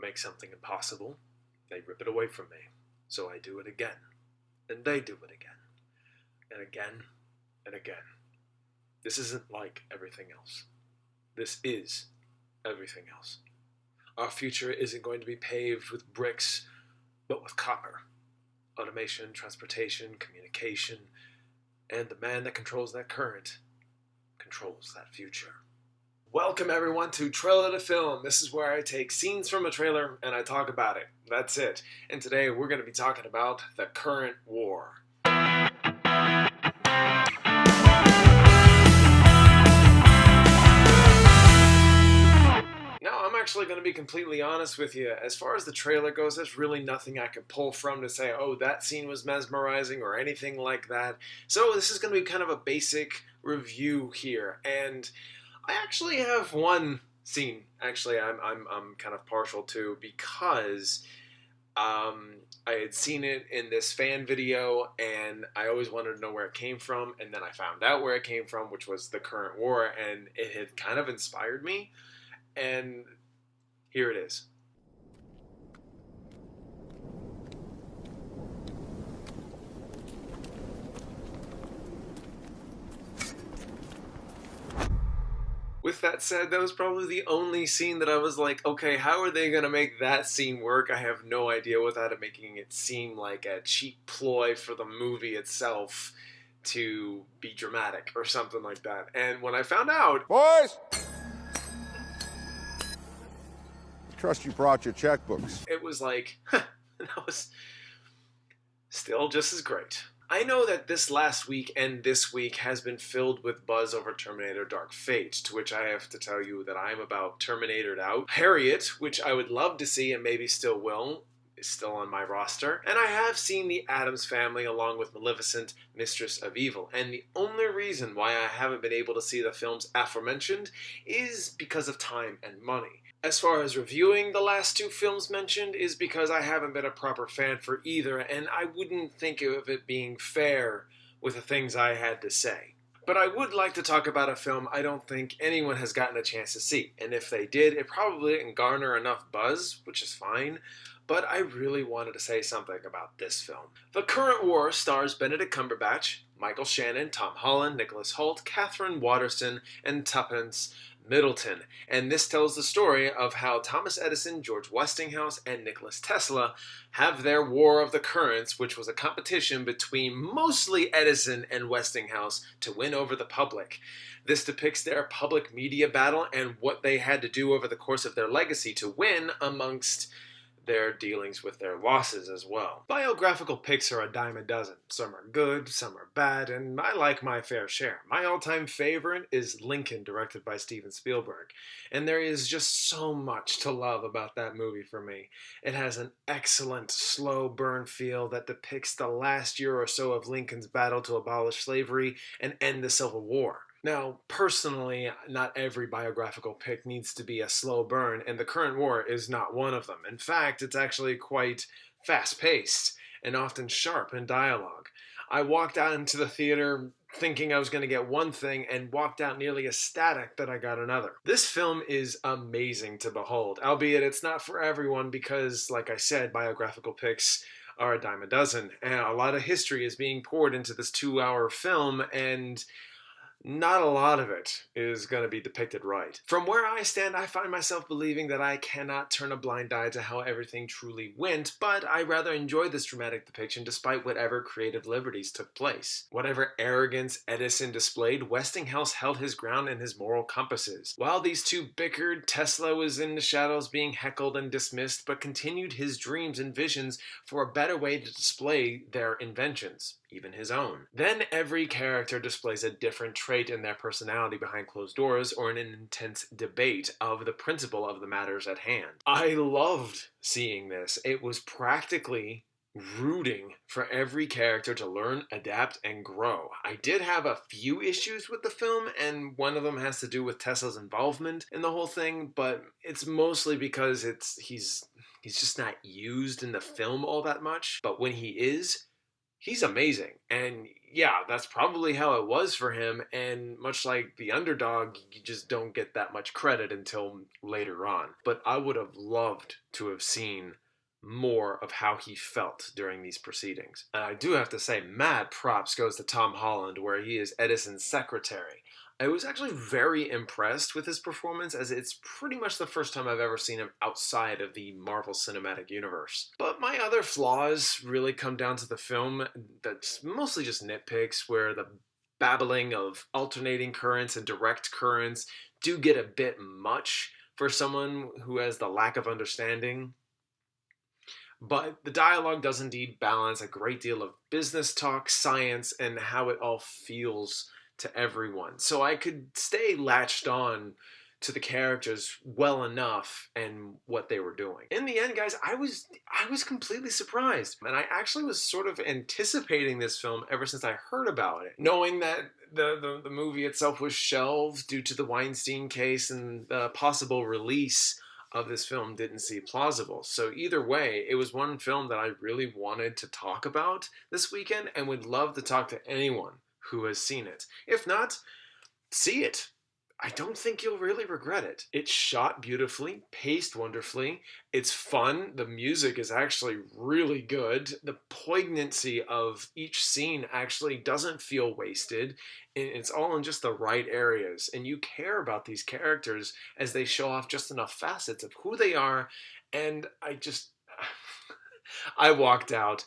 make something impossible, they rip it away from me. So I do it again. And they do it again. And again. And again. This isn't like everything else. This is everything else. Our future isn't going to be paved with bricks, but with copper. Automation, transportation, communication, and the man that controls that current controls that future. Welcome everyone to Trailer to Film. This is where I take scenes from a trailer and I talk about it. That's it. And today we're going to be talking about the current war. Now, I'm actually going to be completely honest with you. As far as the trailer goes, there's really nothing I can pull from to say, oh, that scene was mesmerizing or anything like that. So this is going to be kind of a basic review here. And I actually have one scene, actually, I'm kind of partial to because I had seen it in this fan video and I always wanted to know where it came from. And then I found out where it came from, which was the current war, and it had kind of inspired me. And here it is. With that said, that was probably the only scene that I was like, okay, how are they going to make that scene work? I have no idea without it making it seem like a cheap ploy for the movie itself to be dramatic or something like that. And when I found out... Boys! Trust you brought your checkbooks. It was like, that was still just as great. I know that this last week and this week has been filled with buzz over Terminator Dark Fate, to which I have to tell you that I'm about Terminatored out. Harriet, which I would love to see and maybe still will, is still on my roster. And I have seen The Addams Family along with Maleficent, Mistress of Evil. And the only reason why I haven't been able to see the films aforementioned is because of time and money. As far as reviewing the last two films mentioned is because I haven't been a proper fan for either, and I wouldn't think of it being fair with the things I had to say. But I would like to talk about a film I don't think anyone has gotten a chance to see, and if they did, it probably didn't garner enough buzz, which is fine, but I really wanted to say something about this film. The Current War stars Benedict Cumberbatch, Michael Shannon, Tom Holland, Nicholas Hoult, Katherine Waterston, and Tuppence Middleton, and this tells the story of how Thomas Edison, George Westinghouse, and Nikola Tesla have their War of the Currents, which was a competition between mostly Edison and Westinghouse to win over the public. This depicts their public media battle and what they had to do over the course of their legacy to win amongst their dealings with their losses as well. Biographical pics are a dime a dozen. Some are good, some are bad, and I like my fair share. My all-time favorite is Lincoln, directed by Steven Spielberg. And there is just so much to love about that movie for me. It has an excellent slow burn feel that depicts the last year or so of Lincoln's battle to abolish slavery and end the Civil War. Now, personally, not every biographical pic needs to be a slow burn, and The Current War is not one of them. In fact, it's actually quite fast-paced and often sharp in dialogue. I walked out into the theater thinking I was going to get one thing and walked out nearly ecstatic that I got another. This film is amazing to behold, albeit it's not for everyone because, like I said, biographical pics are a dime a dozen, and a lot of history is being poured into this 2-hour film, and not a lot of it is going to be depicted right. From where I stand, I find myself believing that I cannot turn a blind eye to how everything truly went, but I rather enjoyed this dramatic depiction despite whatever creative liberties took place. Whatever arrogance Edison displayed, Westinghouse held his ground in his moral compasses. While these two bickered, Tesla was in the shadows being heckled and dismissed, but continued his dreams and visions for a better way to display their inventions, even his own. Then every character displays a different trait in their personality behind closed doors or in an intense debate of the principle of the matters at hand. I loved seeing this. It was practically rooting for every character to learn, adapt, and grow. I did have a few issues with the film, and one of them has to do with Tesla's involvement in the whole thing, but it's mostly because he's just not used in the film all that much. But when he is, he's amazing. And yeah, that's probably how it was for him. And much like the underdog, you just don't get that much credit until later on. But I would have loved to have seen more of how he felt during these proceedings. And I do have to say, mad props goes to Tom Holland, where he is Edison's secretary. I was actually very impressed with his performance, as it's pretty much the first time I've ever seen him outside of the Marvel Cinematic Universe. But my other flaws really come down to the film that's mostly just nitpicks, where the babbling of alternating currents and direct currents do get a bit much for someone who has the lack of understanding. But the dialogue does indeed balance a great deal of business talk, science, and how it all feels to everyone. So I could stay latched on to the characters well enough and what they were doing. In the end, guys, I was completely surprised. And I actually was sort of anticipating this film ever since I heard about it, knowing that the movie itself was shelved due to the Weinstein case, and the possible release of this film didn't seem plausible. So either way, it was one film that I really wanted to talk about this weekend and would love to talk to anyone who has seen it. If not, see it. I don't think you'll really regret it. It's shot beautifully, paced wonderfully, it's fun, the music is actually really good, the poignancy of each scene actually doesn't feel wasted, and it's all in just the right areas, and you care about these characters as they show off just enough facets of who they are, and I walked out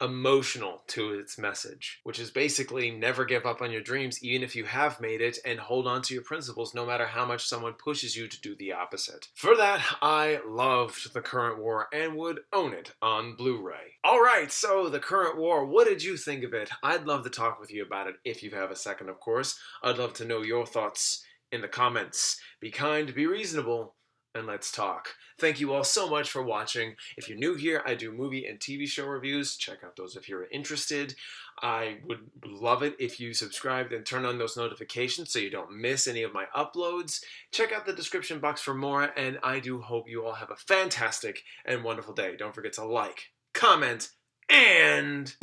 emotional to its message, which is basically never give up on your dreams even if you have made it, and hold on to your principles no matter how much someone pushes you to do the opposite. For that, I loved The Current War and would own it on Blu-ray. Alright, so The Current War, what did you think of it? I'd love to talk with you about it if you have a second, of course. I'd love to know your thoughts in the comments. Be kind, be reasonable, and let's talk. Thank you all so much for watching. If you're new here, I do movie and TV show reviews. Check out those if you're interested. I would love it if you subscribed and turn on those notifications so you don't miss any of my uploads. Check out the description box for more, and I do hope you all have a fantastic and wonderful day. Don't forget to like, comment, and